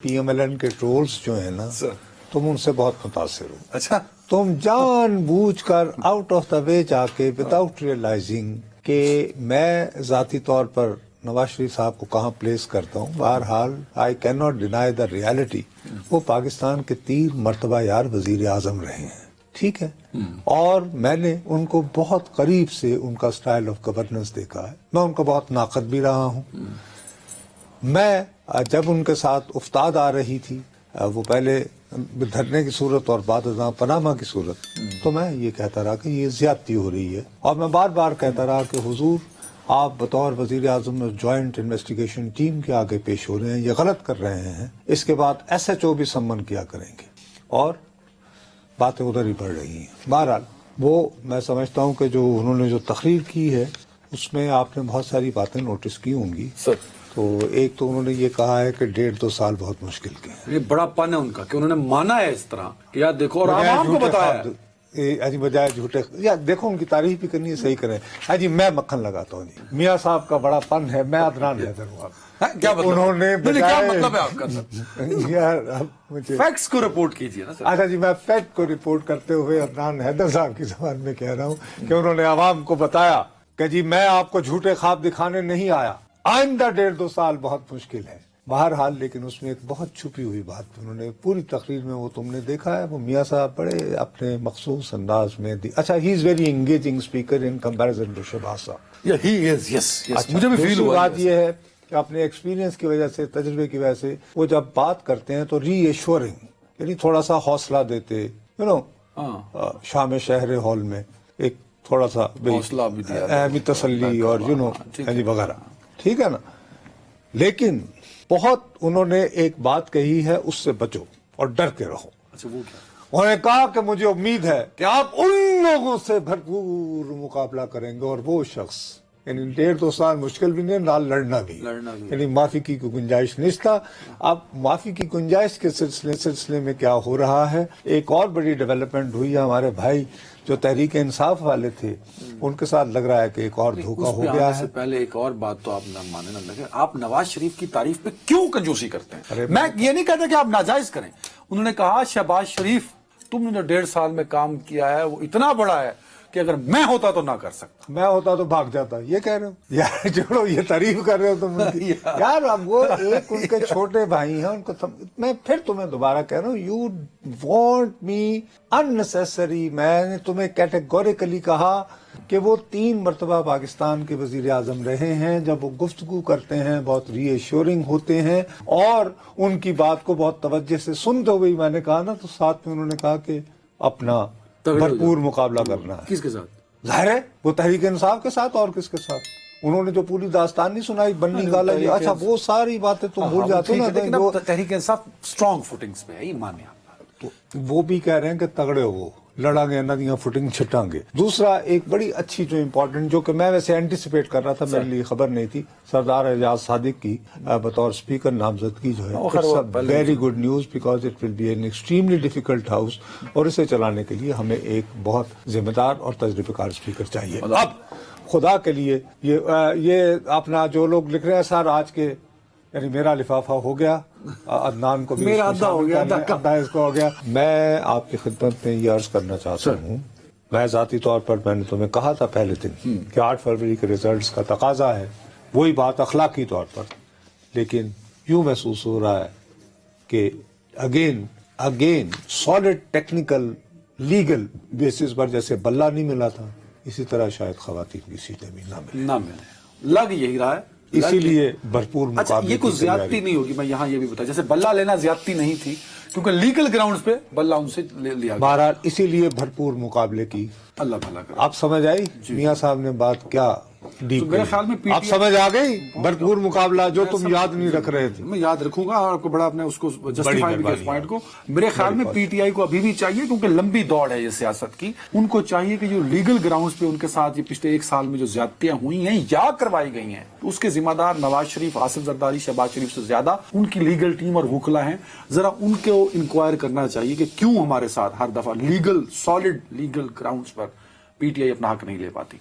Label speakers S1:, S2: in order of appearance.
S1: P M L N کے travels جو ہیں نا تم ان سے بہت متاثر ہو.
S2: اچھا
S1: تم جان بوجھ کر آؤٹ آف دا وے جا کے وداؤٹ ریئلائزنگ کہ میں ذاتی طور پر نواز شریف صاحب کو کہاں پلیس کرتا ہوں. بہرحال I can not deny the reality. وہ پاکستان کے 3 مرتبہ یار وزیر اعظم رہے ہیں, ٹھیک ہے, اور میں نے ان کو بہت قریب سے ان کا سٹائل آف گورننس دیکھا ہے. میں ان کا بہت ناقد بھی رہا ہوں. میں جب ان کے ساتھ افتاد آ رہی تھی, وہ پہلے دھرنے کی صورت اور بعد ازاں پاناما کی صورت, تو میں یہ کہتا رہا کہ یہ زیادتی ہو رہی ہے, اور میں بار بار کہتا رہا کہ حضور آپ بطور وزیر اعظم جوائنٹ انویسٹیگیشن ٹیم کے آگے پیش ہو رہے ہیں, یہ غلط کر رہے ہیں. اس کے بعد ایس ایچ او بھی سمن کیا کریں گے, اور باتیں ادھر ہی بڑھ رہی ہیں. بہرحال وہ میں سمجھتا ہوں کہ جو انہوں نے جو تقریر کی ہے اس میں آپ نے بہت ساری باتیں نوٹس کی ہوں گی. تو ایک تو انہوں نے یہ کہا ہے کہ 1.5-2 سال بہت مشکل کے ہیں.
S2: یہ بڑا پن ہے ان کا کہ انہوں نے مانا ہے اس طرح کہ یار دیکھو, اور عوام کو بتایا
S1: ہے بجائے جھوٹے, یا دیکھو ان کی تعریف بھی کرنی ہے, صحیح کریں. جی میں مکھن لگاتا ہوں. جی میاں صاحب کا بڑا پن ہے. میں عدنان حیدر ہوں.
S2: کیا مطلب
S1: انہوں نے
S2: کیا مطلب ہے آپ کا؟
S1: یار
S2: فیکٹس کو رپورٹ کیجیے نا سر.
S1: اچھا جی, میں فیکٹ کو رپورٹ کرتے ہوئے عدنان حیدر صاحب کی زبان میں کہہ رہا ہوں کہ انہوں نے عوام کو بتایا کہ جی میں آپ کو جھوٹے خواب دکھانے نہیں آیا, آئندہ 1.5-2 سال بہت مشکل ہے. بہرحال لیکن اس میں ایک بہت چھپی ہوئی بات انہوں نے پوری تقریر میں, وہ تم نے دیکھا ہے, وہ میاں صاحب بڑے اپنے مخصوص انداز میں اچھا ہی is very engaging speaker in comparison to Shehbaz sahib.
S2: مجھے بھی فیل ہوا.
S1: بات یہ ہے کہ اپنے ایکسپیرینس کی وجہ سے, تجربے کی وجہ سے, وہ جب بات کرتے ہیں تو ری ایشورنگ, یعنی تھوڑا سا حوصلہ دیتے, شام شہر ہال میں ایک تھوڑا سا
S2: حوصلہ بھی دیا,
S1: اہمی تسلی اور وغیرہ, ٹھیک ہے نا. لیکن بہت انہوں نے ایک بات کہی ہے, اس سے بچو اور ڈر کے رہو.
S2: اچھا وہ کیا؟
S1: انہوں نے کہا کہ مجھے امید ہے کہ آپ ان لوگوں سے بھرپور مقابلہ کریں گے, اور وہ شخص یعنی 1.5-2 سال مشکل بھی نہیں, نال لڑنا بھی, یعنی معافی کی کوئی گنجائش نہیں تھا. اب معافی کی گنجائش کے سلسلے میں کیا ہو رہا ہے, ایک اور بڑی ڈیولپمنٹ ہوئی ہے. ہمارے بھائی جو تحریک انصاف والے تھے ان کے ساتھ لگ رہا ہے کہ ایک اور دھوکہ ہو گیا ہے.
S2: پہلے ایک اور بات تو آپ نہ مانے نہ لگے, آپ نواز شریف کی تعریف پہ کیوں کنجوسی کرتے ہیں؟ میں یہ نہیں کہتا کہ آپ ناجائز کریں. انہوں نے کہا شہباز شریف تم نے جو 1.5 سال میں کام کیا ہے وہ اتنا بڑا ہے کہ اگر میں ہوتا تو نہ کر سکتا,
S1: میں ہوتا تو بھاگ جاتا. یہ کہہ رہے ہو یار, چھوڑو یہ تعریف کر رہے ہو تم یار. اب وہ ایک ان کے چھوٹے بھائی ہیں, ان کو میں پھر تمہیں دوبارہ کہہ رہا ہوں, یو وانٹ می اننیسیسری. میں نے تمہیں کیٹیگوریکلی کہا کہ وہ 3 مرتبہ پاکستان کے وزیر اعظم رہے ہیں. جب وہ گفتگو کرتے ہیں بہت ری ایشورنگ ہوتے ہیں, اور ان کی بات کو بہت توجہ سے سنتے ہوئے میں نے کہا نا, تو ساتھ میں انہوں نے کہا کہ اپنا بھرپور مقابلہ کرنا ہے.
S2: کس کے ساتھ؟
S1: ظاہر ہے وہ تحریک انصاف کے ساتھ, اور کس کے ساتھ. انہوں نے جو پوری داستان نہیں سنائی بنی گالا, اچھا وہ ساری باتیں تم بھول جاتے ہو نا.
S2: تحریک انصاف اسٹرانگ فوٹنگز پہ ہے, یہ مانے آپ.
S1: وہ بھی کہہ رہے ہیں کہ تگڑے ہو, لڑا گے ندیاں فٹنگ چھٹاں گے. دوسرا ایک بڑی اچھی جو امپورٹنٹ, جو کہ میں ویسے اینٹیسپیٹ کر رہا تھا, میرے لیے خبر نہیں تھی, سردار اعجاز صادق کی بطور اسپیکر نامزدگی جو ہے, very good news, because it will be an extremely difficult house, اور اسے چلانے کے لیے ہمیں ایک بہت ذمہ دار اور تجربے کار اسپیکر چاہیے. اب خدا کے لیے یہ اپنا جو لوگ لکھ رہے ہیں سر آج کے, یعنی میرا لفافہ ہو گیا, عدنان کو بھی
S2: میرا آدھا ہو گیا,
S1: آدھا اس کو ہو گیا. میں آپ کی خدمت میں یہ عرض کرنا چاہتا ہوں, میں ذاتی طور پر میں نے تمہیں کہا تھا پہلے دن کہ 8 فروری کے ریزلٹس کا تقاضا ہے, وہی بات اخلاقی طور پر. لیکن یوں محسوس ہو رہا ہے کہ again solid technical legal basis پر جیسے بلہ نہیں ملا تھا, اسی طرح شاید خواتین کی سیٹیں بھی نہ ملیں.
S2: لگ یہی رہا ہے,
S1: اسی لیے بھرپور مقابلے.
S2: یہ کوئی زیادتی نہیں ہوگی, میں یہاں یہ بھی بتایا, جیسے بلہ لینا زیادتی نہیں تھی کیونکہ لیگل گراؤنڈز پہ بلہ ان سے لیا گیا.
S1: بہرحال اسی لیے بھرپور مقابلے کی.
S2: اللہ بھلا کرے.
S1: آپ سمجھ آئی میاں صاحب نے بات کیا ڈیپ,
S2: میرے خیال میں
S1: آپ سمجھ آ گئی بھرپور مقابلہ جو تم یاد نہیں رکھ رہے تھے.
S2: میں یاد رکھوں گا, اور آپ کو بڑا اپنے اس کو جسٹیفائی بھی کیا اس پوائنٹ کو. میرے خیال میں پی ٹی آئی کو ابھی بھی چاہیے, کیونکہ لمبی دوڑ ہے یہ سیاست کی, ان کو چاہیے کہ جو لیگل گراؤنڈز پہ ان کے ساتھ یہ پچھلے 1 سال میں جو زیادتیاں ہوئی ہیں یا کروائی گئی ہیں, اس کے ذمہ دار نواز شریف, آصف زرداری, شہباز شریف سے زیادہ ان کی لیگل ٹیم اور وکلا ہیں. ذرا ان کو انکوائر کرنا چاہیے کہ کیوں ہمارے ساتھ ہر دفعہ legal solid legal grounds per P T I اپنا حق نہیں لے پاتی.